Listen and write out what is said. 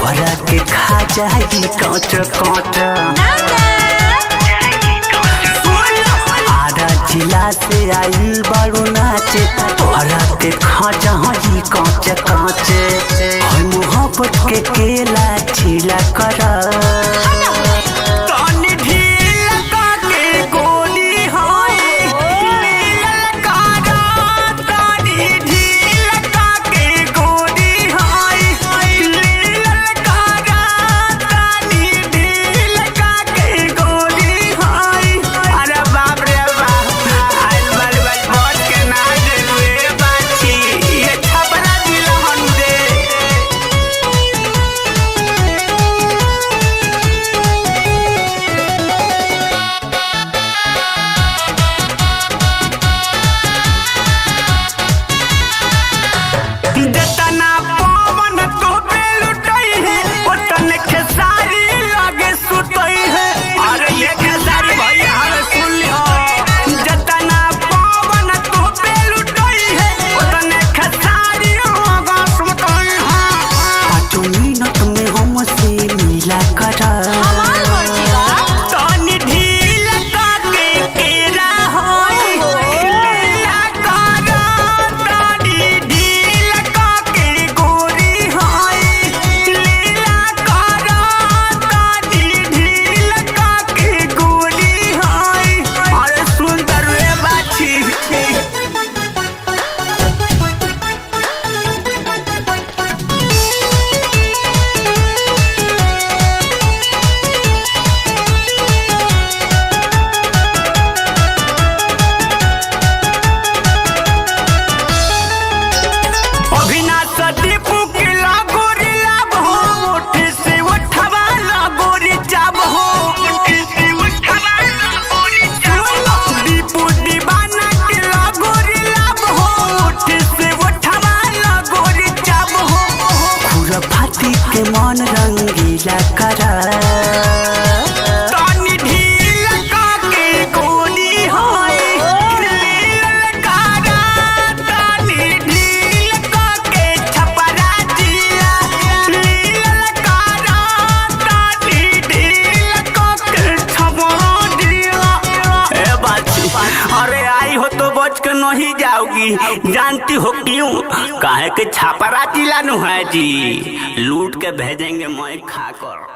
तोहरा के खा जाई कांच कांच। आधा जिला से आइल बारू नाचे, तोहरा के खा जाई कांच कांच। मोहब्बत के केला छिला कर के मन रंगीला करा। अरे आई हो तो बच के नहीं जाओगी, जानती हो क्यों? काहे के छापरा जिला नु है जी, लूट के भेजेंगे मैं खाकर।